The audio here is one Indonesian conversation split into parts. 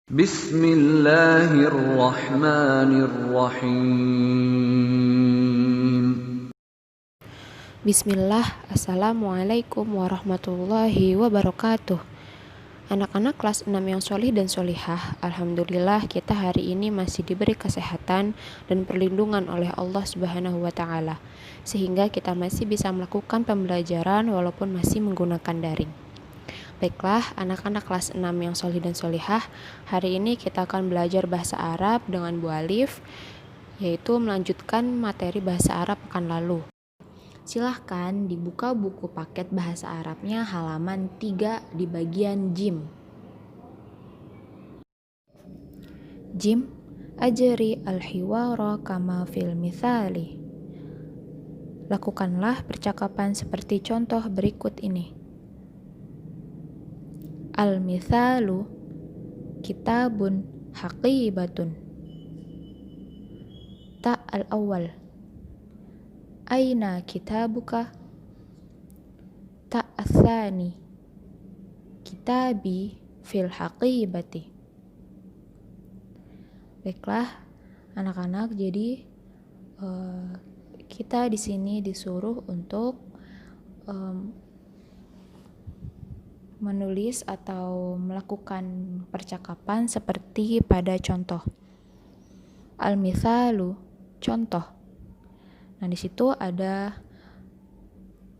Bismillahirrahmanirrahim. Bismillah, Assalamualaikum warahmatullahi wabarakatuh. Anak-anak kelas 6 yang solih dan solihah, Alhamdulillah kita hari ini masih diberi kesehatan dan perlindungan oleh Allah Subhanahu wa Ta'ala, sehingga kita masih bisa melakukan pembelajaran walaupun masih menggunakan daring. Baiklah, anak-anak kelas 6 yang solih dan solihah, hari ini kita akan belajar bahasa Arab dengan Bu Alif, yaitu melanjutkan materi bahasa Arab pekan lalu. Silahkan dibuka buku paket bahasa Arabnya halaman 3 di bagian jim. Jim, ajri al-hiwara kama fil mithali. Lakukanlah percakapan seperti contoh berikut ini. Al-mithalu kitabun haqibatun. Ta al-awwal. Aina kitabuka? Ta athani. Kitabi fil haqibati. Baiklah, anak-anak, jadi kita di sini disuruh untuk menulis atau melakukan percakapan seperti pada contoh. Al-mithalu, contoh. Nah, di situ ada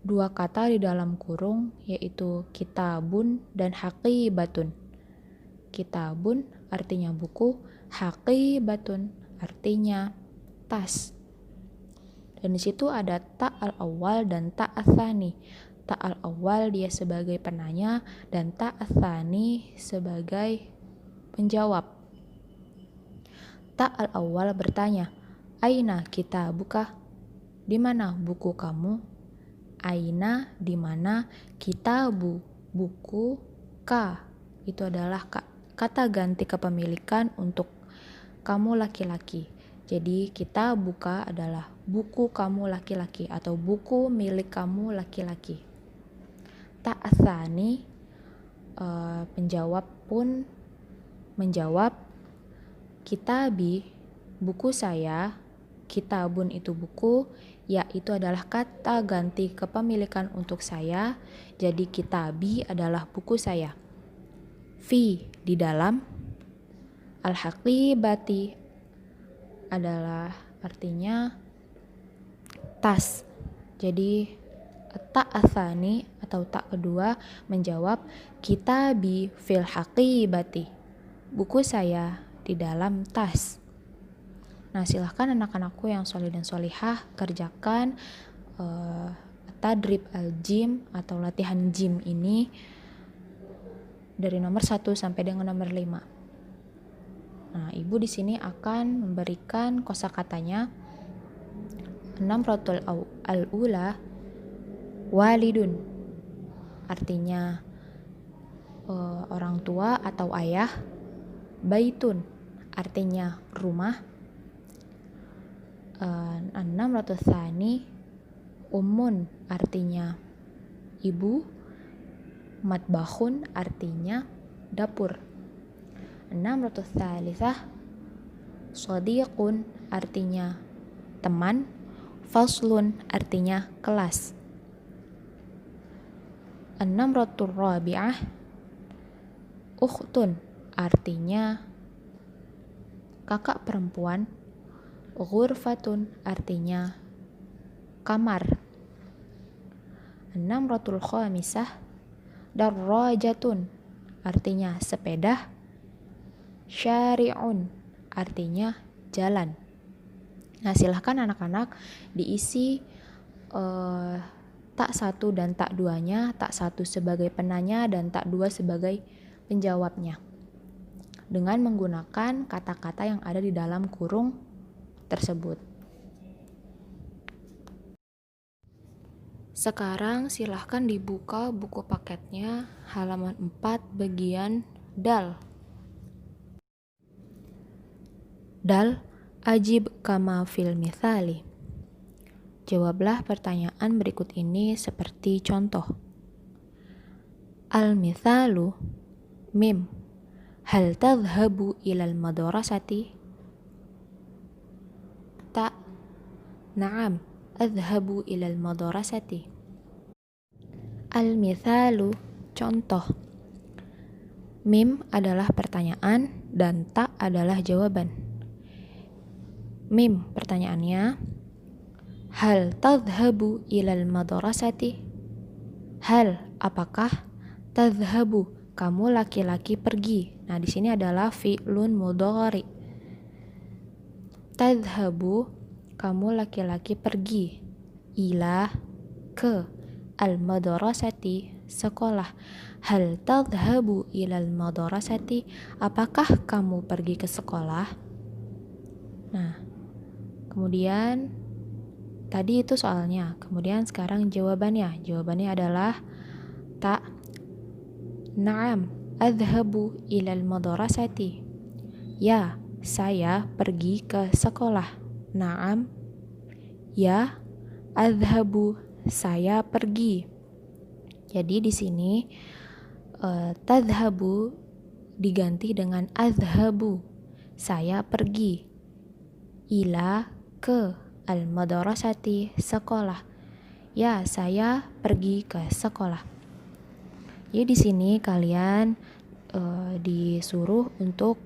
dua kata di dalam kurung, yaitu kitabun dan haqibatun. Kitabun artinya buku, haqibatun artinya tas. Dan di situ ada ta al-awwal dan ta atsani. Ta al-awwal dia sebagai penanya dan ta atsani sebagai penjawab. Ta al-awwal bertanya, aina kitabuka? Di mana buku kamu? Aina di mana, kitabu buku, ka itu adalah kata ganti kepemilikan untuk kamu laki-laki. Jadi kita buka adalah buku kamu laki-laki atau buku milik kamu laki-laki. Ta'atsani, penjawab pun menjawab, kitabi buku saya, kitabun itu buku, ya itu adalah kata ganti kepemilikan untuk saya, jadi kitabi adalah buku saya. Fi di dalam, al-haqibati adalah artinya tas. Jadi tak atsani atau tak kedua menjawab, kitabi fil haqibati, buku saya di dalam tas. Nah, silahkan anak-anakku yang solih dan solihah kerjakan tadrib al-jim atau latihan jim ini dari nomor 1 sampai dengan nomor 5. Nah, Ibu di sini akan memberikan kosakatanya. An-namratul al-ula, walidun artinya orang tua atau ayah. Baitun artinya rumah. An-namratul tsani, ummun artinya ibu. Matbahun artinya dapur. An-namratul tsalitsah, shadiqun artinya teman. Faslun artinya kelas. An-namratul rabi'ah, ukhtun artinya kakak perempuan. Ghurfatun artinya kamar. An-namratul khamisah, darrajatun artinya sepeda. Syari'un artinya jalan. Nah, silahkan anak-anak diisi tak 1 dan tak 2-nya, tak 1 sebagai penanya dan tak 2 sebagai penjawabnya, dengan menggunakan kata-kata yang ada di dalam kurung tersebut. Sekarang silahkan dibuka buku paketnya halaman 4 bagian dal. Dal, ajib kama fil mithali. Jawablah pertanyaan berikut ini seperti contoh. Al-mithalu, mim, Hal tadhhabu ilal madrasati? Ta. Na'am, adhhabu ilal madrasati. Al-mithalu, contoh. Mim adalah pertanyaan dan ta adalah jawaban. Mim, pertanyaannya, hal tadhhabu ilal madrasati? Hal, apakah? Tadhhabu, kamu laki-laki pergi. Nah, di sini adalah fi'lun mudhari. Tadhhabu, kamu laki-laki pergi. Ila, ke. Al-madrasati, sekolah. Hal tadhhabu ilal madrasati? Apakah kamu pergi ke sekolah? Nah, kemudian tadi itu soalnya. Kemudian sekarang jawabannya. Jawabannya adalah ta. Na'am, adhhabu ilal madrasati. Ya, saya pergi ke sekolah. Na'am, ya, adhhabu, saya pergi. Jadi di sini tadhhabu diganti dengan adhhabu. Saya pergi. Ila, ke. Al-madrasati, sekolah. Ya, saya pergi ke sekolah. Jadi di sini kalian disuruh untuk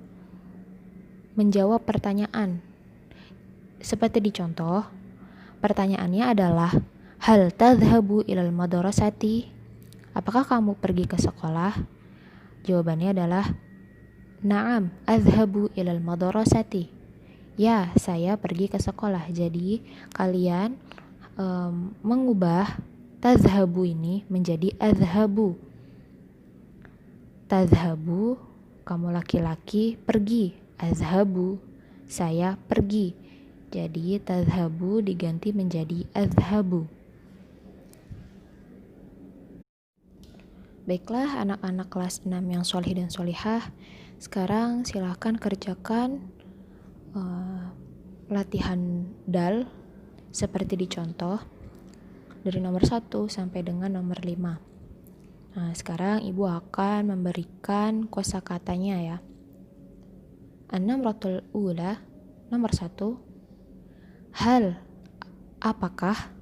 menjawab pertanyaan. Seperti di contoh, pertanyaannya adalah hal tadhhabu ilal madrasati? Apakah kamu pergi ke sekolah? Jawabannya adalah na'am, adhhabu ilal madrasati. Ya, saya pergi ke sekolah. Jadi kalian mengubah tadhhabu ini menjadi adhhabu. Tadhhabu, kamu laki-laki pergi. Azhabu, saya pergi. Jadi tadhhabu diganti menjadi adhhabu. Baiklah anak-anak kelas 6 yang sholih dan sholihah, sekarang silahkan kerjakan latihan dal seperti di contoh dari nomor 1 sampai dengan nomor 5. Nah, sekarang ibu akan memberikan kosakatanya ya. An-namratul ula, nomor 1. Hal, apakah?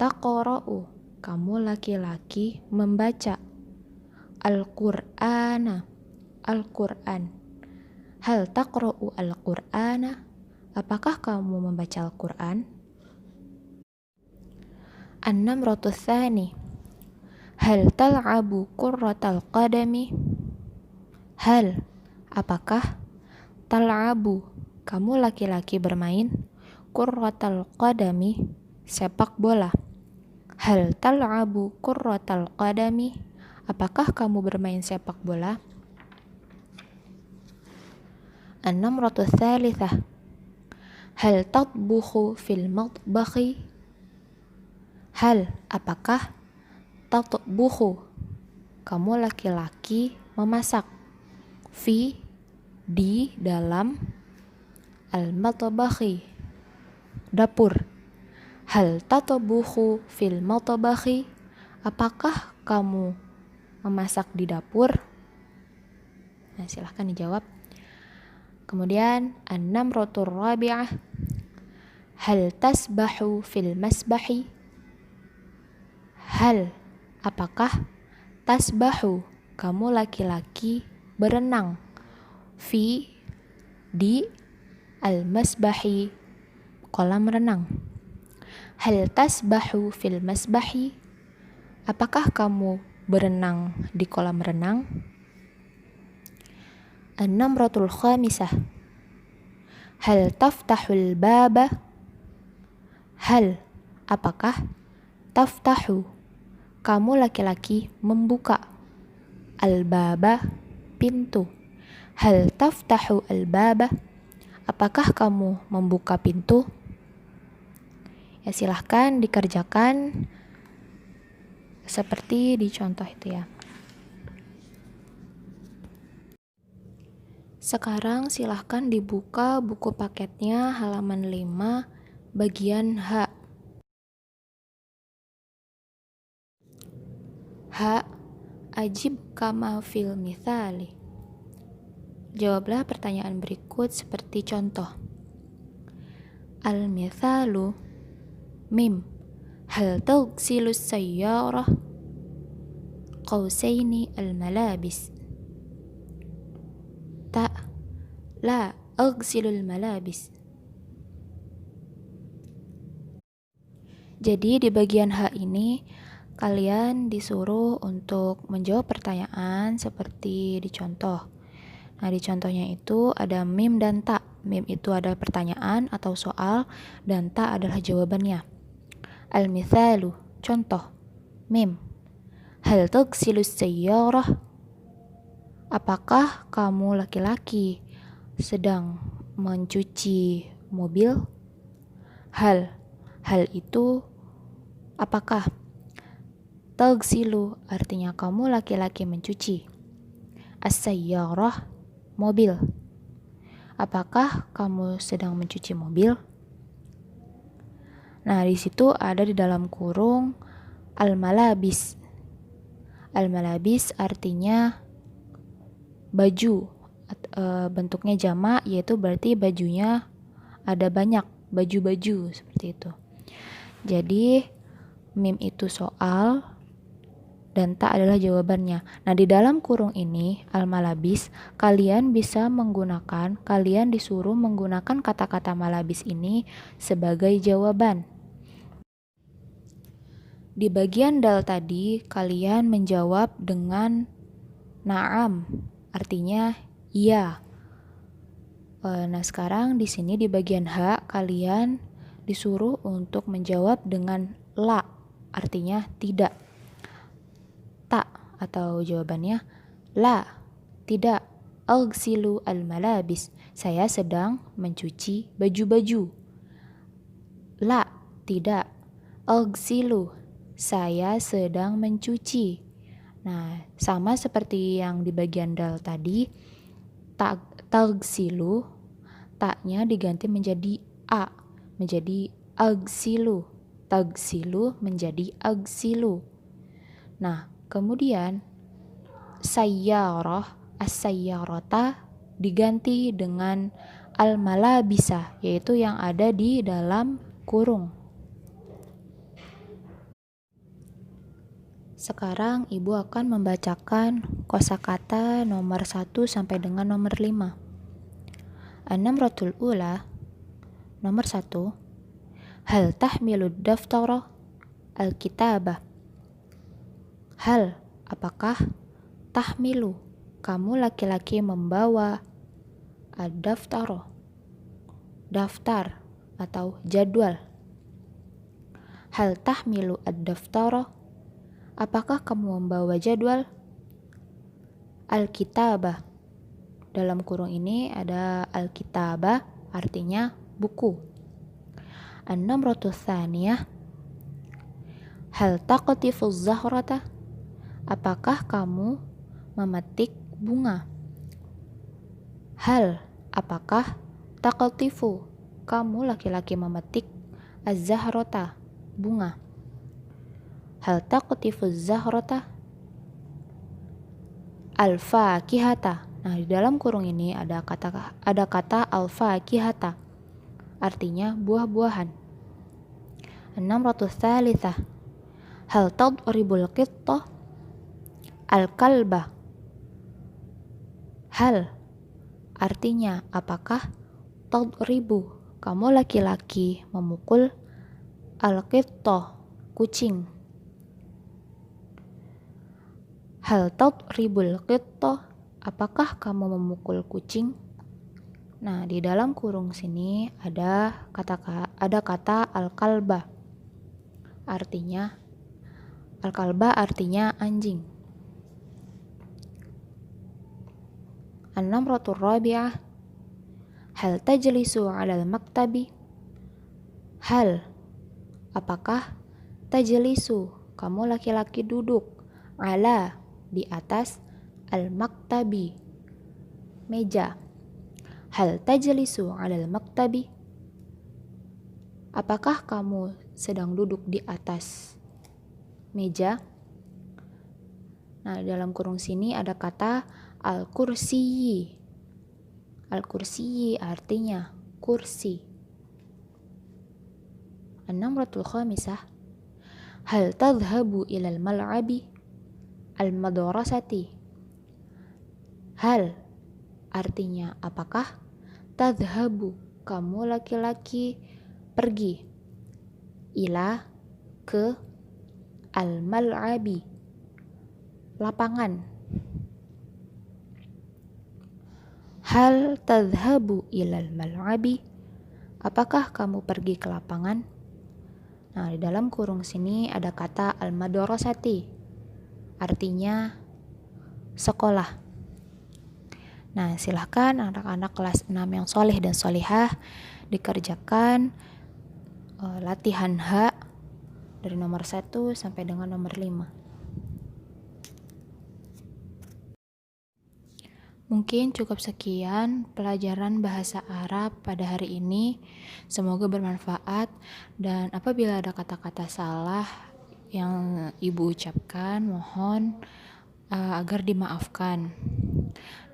Taqra'u, kamu laki-laki membaca. Al-Qur'ana, Al-Qur'an. Hal taqra'u al-Qur'ana? Apakah kamu membaca Al-Qur'an? An-namratu tsani. Hal tal'abu kurratal qadami? Hal, apakah? Tal'abu, kamu laki-laki bermain. Kurratal qadami, sepak bola. Hal tal'abu kurratal qadami? Apakah kamu bermain sepak bola? An-namratu tsalitsah. Hal tatbukhu fil matbakhi? Hal, apakah? Tatbukhu, kamu laki-laki memasak. Fi, di dalam. Al-matbakhi, dapur. Hal tatbukhu fil matbakhi? Apakah kamu memasak di dapur? Nah, silahkan dijawab. Kemudian an-namratur rabi'ah. Hal tasbahu fil masbahi? Hal, apakah? Tasbahu, kamu laki-laki berenang. Fi, di. Al-masbahi, kolam renang. Hal tasbahu fil masbahi? Apakah kamu berenang di kolam renang? An-namratul khamisah. Hal taftahul baba? Hal, apakah? Taftahu, kamu laki-laki membuka. Al-baba, pintu. Hal taftahu al-baba? Apakah kamu membuka pintu? Ya, silahkan dikerjakan seperti di contoh itu ya. Sekarang silahkan dibuka buku paketnya halaman 5 bagian H. H, ajib kama fil mithali. Jawablah pertanyaan berikut seperti contoh. Al-mithalu mim. Hal taghsilu sayyarah qausaini al-malabis. Ta. La aghsilu al-malabis. Jadi di bagian H ini kalian disuruh untuk menjawab pertanyaan seperti di contoh. Nah, di contohnya itu ada mim dan ta. Mim itu adalah pertanyaan atau soal dan ta adalah jawabannya. Al-mithalu, contoh. Mim. Hal taghsilu sayyarah? Apakah kamu laki-laki sedang mencuci mobil? Hal itu apakah? Taghsilu artinya kamu laki-laki mencuci. As-sayyarah mobil. Apakah kamu sedang mencuci mobil? Nah, di situ ada di dalam kurung al-malabis. Al-malabis artinya baju. Bentuknya jamak, yaitu berarti bajunya ada banyak, baju-baju seperti itu. Jadi mim itu soal dan ta adalah jawabannya. Nah, di dalam kurung ini al-malabis, kalian disuruh menggunakan kata-kata malabis ini sebagai jawaban. Di bagian dal tadi kalian menjawab dengan na'am, artinya iya. Nah, sekarang di sini di bagian H kalian disuruh untuk menjawab dengan la, artinya tidak. Ta atau jawabannya la, tidak. Aghsilu al-malabis, saya sedang mencuci baju-baju. La, tidak. Aghsilu, saya sedang mencuci. Nah, sama seperti yang di bagian dal tadi, taghsilu, taknya diganti menjadi a, menjadi aghsilu. Taghsilu menjadi aghsilu. Nah, kemudian sayyarah, as-sayyarata diganti dengan al-malabisa, yaitu yang ada di dalam kurung. Sekarang Ibu akan membacakan kosakata nomor 1 sampai dengan nomor 5. An-namratul ula, nomor 1. Hal tahmilud daftara al-kitabah. Hal, apakah? Tahmilu, kamu laki-laki membawa ad-daftara, daftar atau jadwal. Hal tahmilu ad-daftara, apakah kamu membawa jadwal? Al-kitabah, dalam kurung ini ada al-kitabah, artinya buku. An-namratu tsaniyah, hal taqtifu zahrata, apakah kamu memetik bunga? Hal, apakah? Taqtifu, kamu laki-laki memetik az-zahrata, bunga. Hal taqtifu az-zahrata al-fakihata. Nah, di dalam kurung ini ada kata al-fakihata, artinya buah-buahan. An-namratu tsalitsah, hal tadribul qittah al-kalba. Hal, artinya apakah? Tadribu, kamu laki-laki memukul al-qittah, kucing. Hal tadribul qittah, apakah kamu memukul kucing? Nah, di dalam kurung sini ada kata al-kalba. Al-kalba artinya anjing. An-namratur rabi'ah, hal tajlisu 'alal maktabi. Hal, apakah? Tajlisu, kamu laki-laki duduk, ala, di atas, al-maktabi, meja. Hal tajlisu 'alal maktabi, apakah kamu sedang duduk di atas meja? Nah, dalam kurung sini ada kata al-kursiyi. Al-kursi artinya kursi. An-namratul khamisah, hal tadhhabu ilal mal'abi al-madrasati. Hal artinya apakah, tadhhabu kamu laki-laki pergi, ila ke, al-mal'abi lapangan. Hal tadhhabu ilal mal'abi, apakah kamu pergi ke lapangan? Nah, di dalam kurung sini ada kata al-madrasati, artinya sekolah. Nah, silahkan anak-anak kelas 6 yang soleh dan solihah dikerjakan latihan H dari nomor 1 sampai dengan nomor 5. Mungkin cukup sekian pelajaran bahasa Arab pada hari ini. Semoga bermanfaat, dan apabila ada kata-kata salah yang ibu ucapkan, mohon agar dimaafkan.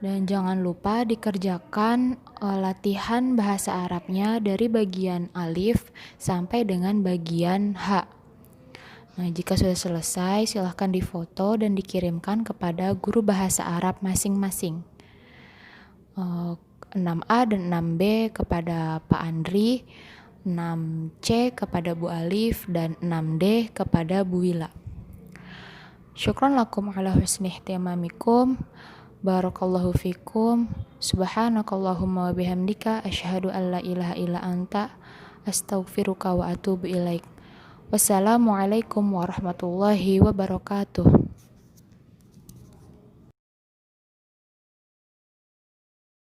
Dan jangan lupa dikerjakan latihan bahasa Arabnya dari bagian alif sampai dengan bagian H. Nah, jika sudah selesai, silahkan difoto dan dikirimkan kepada guru bahasa Arab masing-masing. 6A dan 6B kepada Pak Andri, 6C kepada Bu Alif, dan 6D kepada Bu Wila. Syukran lakum ala husni ihtimamikum. Barakallahu fikum. Subhanakallahumma wa bihamdika asyhadu an la ilaha illa anta astaghfiruka wa atubu ilaik. Wassalamualaikum warahmatullahi wabarakatuh.